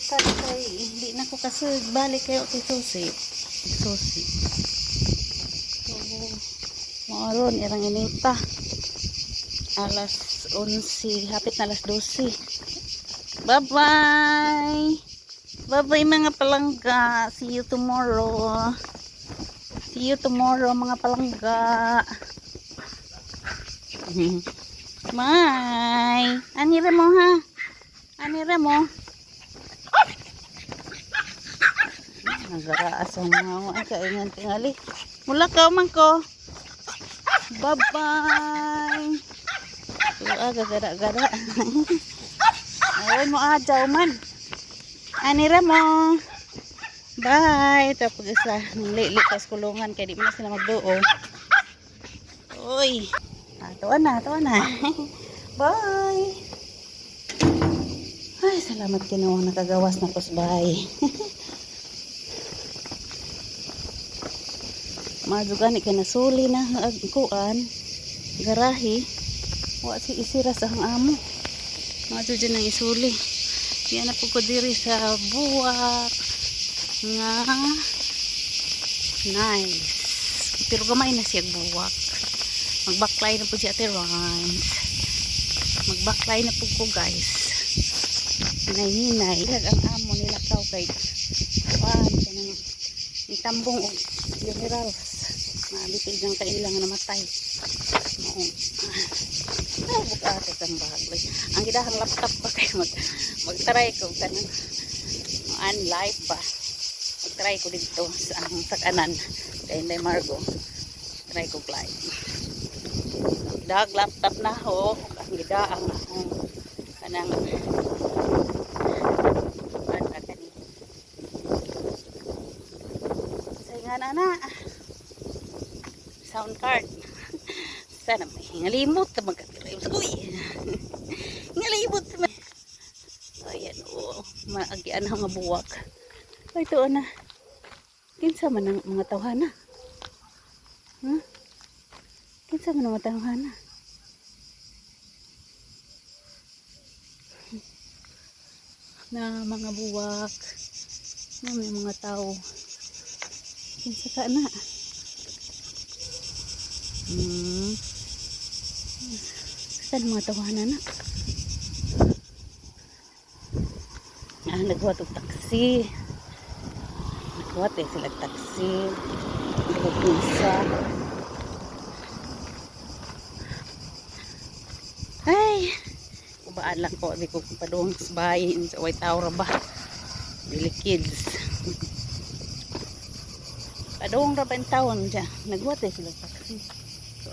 cut kay hindi na ko kasi balik kayo kay Susi. Susi. So, maron irang inita. Alas 11, hapit na alas 12. Bye-bye. Bye-bye mga palangga. See you tomorrow. See you tomorrow mga palangga. Bye. Anira mo ha. Anira mo. Nagaraas ang mga kaingan tingali. Mula ka man ko. Bye-bye. Gara-gara. Ay mo adyaw man. Anira mo. Bye. Tapos isa likas kulungan kaya di mo na sila magduo. Uy. Tawa na. Bye. Ay, salamat Ginoo nakagawas na kusbay. Madugan ka nasuli na agkuan garahe. Wa si isira sa hang amo. Madu dyan ang isuli. Yan na po ko diri sa buwak nga nice. Pero gamay na siya buwak. Magbaklay na po siya ate Rhymes. Magbaklay na po ko guys. Hinay-hinay. Ang amo nila kaw kay kuan kanang itambong og funerals. Mabitid ng kailang namatay. Bukatot ang bagoy. Ang gidahang laptop pa kayo mag-try ko kanang live ba. Mag-try ko dito sa kanan kay Inday Margo. Try ko live. Dag laptop na ho. Ang gidaang kanang na sound card sana may ngalimot ka magkatiray uy ngalimot ayan o maagian ang mga buwak ay ito na kinsa man ang mga tawhana kinsa man ang mga tawhana na mga buwak na may mga tao kinsa ka na saan mga tawanan na naghuwat og taksi naghuwat sila taksi naghuwat ay ubaan lang ko di ko padung sa bahay sa White Tower ba Billy Kids padung ra ben taon dyan naghuwat sila taksi so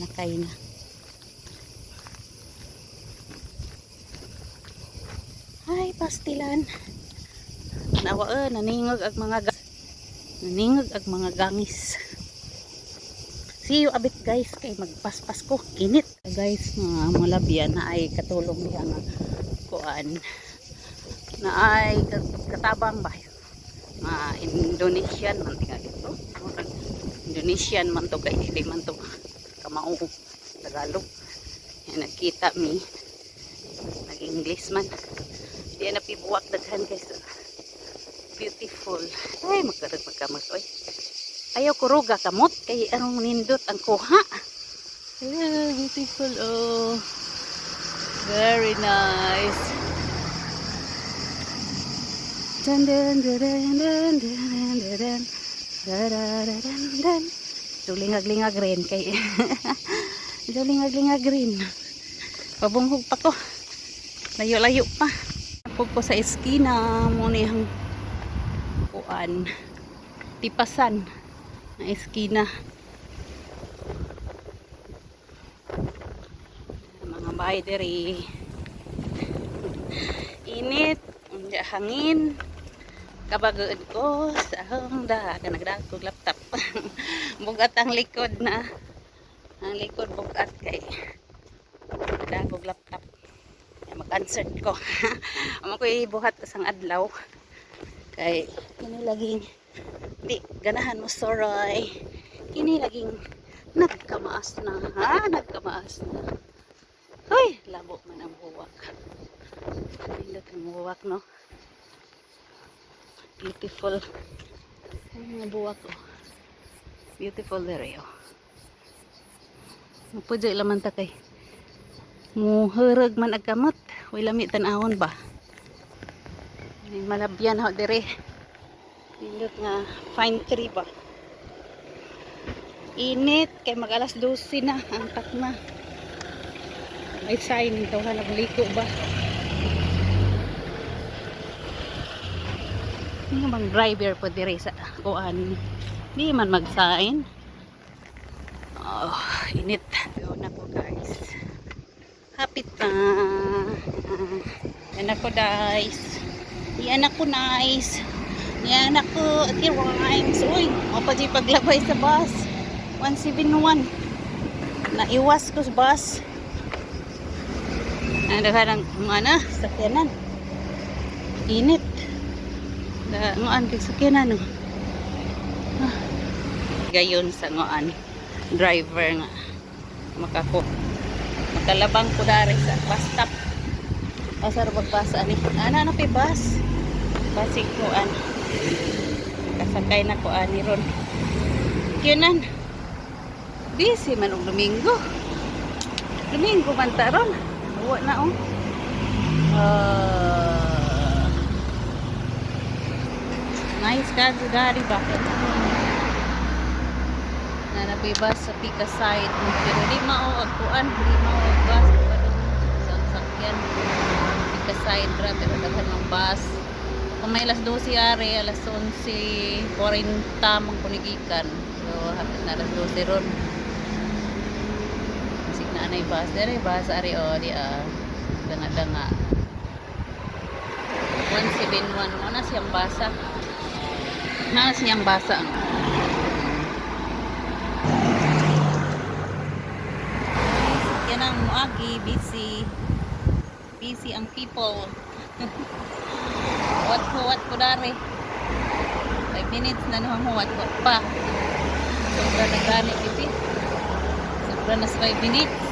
nakay na ay pastilan nawa naningog ag mga gangis see you abit guys kay magpaspas ko kinit guys mga labyan na ay katulong niya nga kuan na ay katabang ba Indonesian man tingali ito Indonesian man to guys hindi man to kamao Tagalog yan nakita mi nag English man yan napibuwak daghan guys beautiful ay magkamot oy ayaw kuruga kamot kay anong nindot ang kuha beautiful oh very nice lingag-lingag rin kay lingag-lingag rin pabunghog pa ko layo-layo pa pag ko sa eskina mo niyang kuan tipasan na eskina mga bahay diri init hangin kabagood ko sa hangda kanagdaan ko laptop bugat ang likod na ang likod bugat kay kanagdaan ko laptop mag-answer ko amo ko ibuhat isang adlaw kay kini laging di ganahan mo soroy kini laging nagkamaas na nagkamaas na hoy labo man ang buwak pindot ang buwak no Beautiful. Ang mga buwak ko. Beautiful dere oh. Pwede laman ta kay. Muhurag man agkamot. Way lami tan-awon ba. May malabyan ho dere. Pindot nga fine tree ba. Init kay mag alas 12 na angkat na. May sign daw hanap liko ba. Hindi bang driver po dire sa kuan. Hindi man mag-sign. Oh, init. Yun na po guys. Hapit na. Yan ako guys. Yan ako nice. Yan ako. Ati rhymes. Uy, mapadji paglabay sa bus. 171. Naiwas ko sa bus. Ano ka ng mga sakyanan. Init. Ngoan kay sakyanan. Gayon sa ngoan. Driver nga. Makalabang ko dari sa bus stop. Asar magbasa ni. Ana na pi bus. Basig ko an. Kasakay na ko ani ron. Kyanan. Busy man og Domingo. Domingo man ta ron. Uwa na oh. Nice ka dari bakit? Nanapiba sa Pika side. Pero di mao agkuan, di mao bus sa sakyan. Pika side ra pero daghan ng bus. Kung may alas 12 ari, alas 11:40 man kunigikan. So hapit na alas 12 ron. Bisig na anay bus dere, bus ari o di danga-danga. 171 mo na siyang basa. Na siyang basa. Yan ang muagi, busy. Busy ang people. What ko dari. 5 minutes na nuhang huwat ko pa. Sobra na gani pipi. Sobra na sa 5 minutes.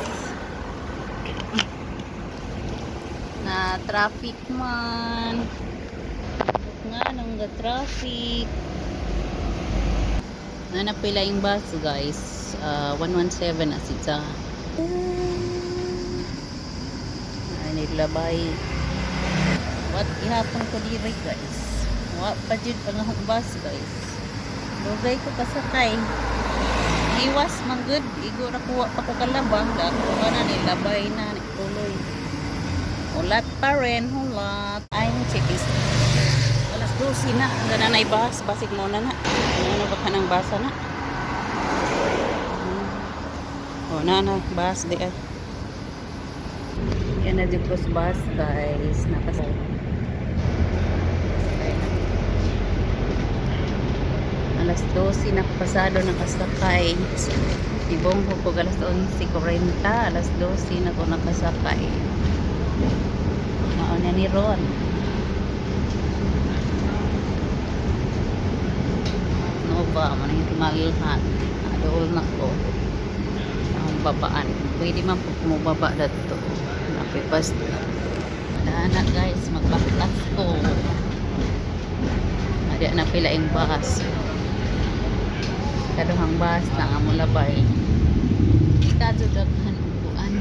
Na traffic man. Nga nang ga traffic. Nanapila yung bus guys. 117 as it's nilabay. What ihapon ko diri guys. Wa pa jud pangahong bus guys. Lugay ko kasakay. Iwas man good. Igo na kuha pa ko kalabang. Dako ka na nilabay na tuloy. Ulat pa rin. Ulat. I'm checking. Alas 12 na. Gana na bus. Basig mo na na. Ano ba ka ng basa na? O na bus di ay. Yan na dito sa bus guys. Nakasay. Alas 12 na pasado nakasakay. Ibong ko alas 11:40. Alas 12 na ko nakasakay. Mauna ni Ron. Nova, manang tingalhan. Adool na ko. Ang babaan. Pwede man po kumubaba dito. Napipas. Dana guys, magbaklas ko. Ada na pila yung bus. Kaduhang bus na nga mulabay. Kadto daghan upuan.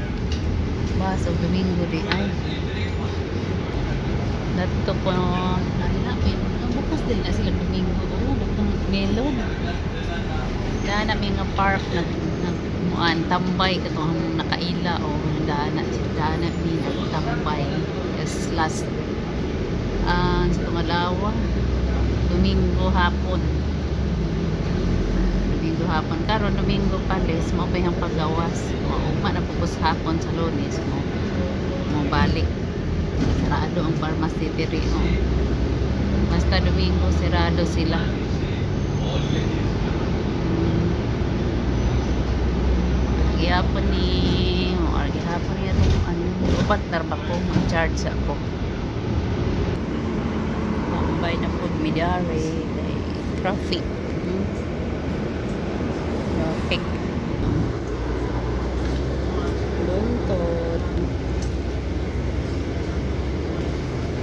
Bus o Domingo di ay. Dato ko nanapin. Bukas din na sila Domingo. Datong melon. Dana may nga park na muan tambay katong nakaila o dana ni tambay. Yes, last sa tungalawa Domingo hapon. Domingo hapon karon Domingo palis mo pa yung paggawas. Uma na pugos hapon sa Lunes mo balik. Sarado ang pharmacy diri o. Basta Domingo sirado sila. Gihapon ni or gihapon niya itong upat narba ko mag-charge ako. Tambay na po midari traffic. Traffic. Buntod.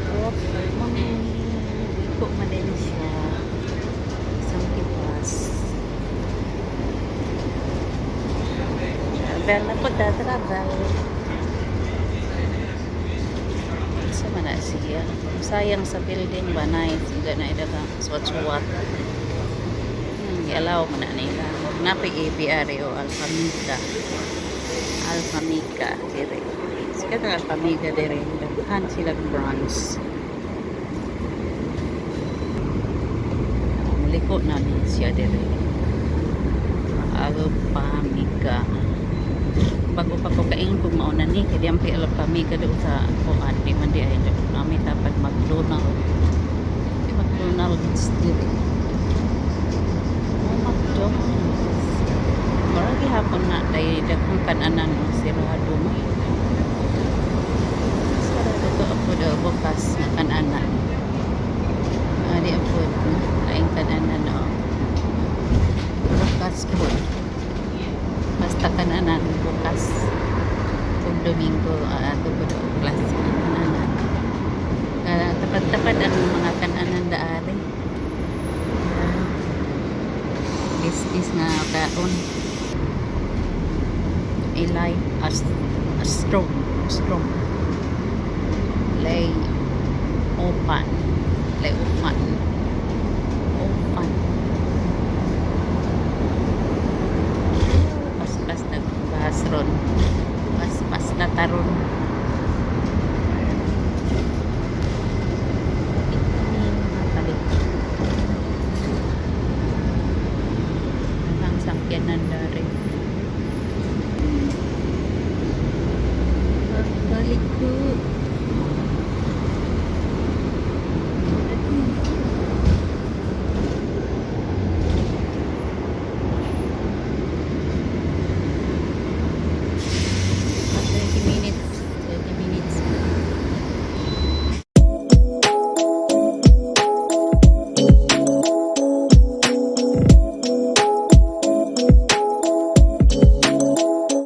Traffic. Iko man din siya. travel na po, travel. Sa mana siya. Sayang sa building ba na hindi na idagang swat-swat. Alaw mo na nila. Napi APR o Alpamiga. Alpamiga dire. Sikat ang Alpamiga dire. Daghan sila bronze. Maliko na din siya dire. Alpamiga. Bago pa ko kain kung mauna ni kaya di Alpamiga doon sa kuan di man di ay namin dapat McDonald's. Di McDonald's dire. Maragi hapon na dahil daghang kananan ng sirado mo. Sarado to ako daw bukas na kananan. Di ako laing kananan no. Bukas po. Basta kananan bukas. Kung Domingo ato po daw class kananan. Tapad-tapad ang mga kananan daari. Is nga kaon ilay as strong lay opan pas nagbahas ron pas na taron sakyanan dari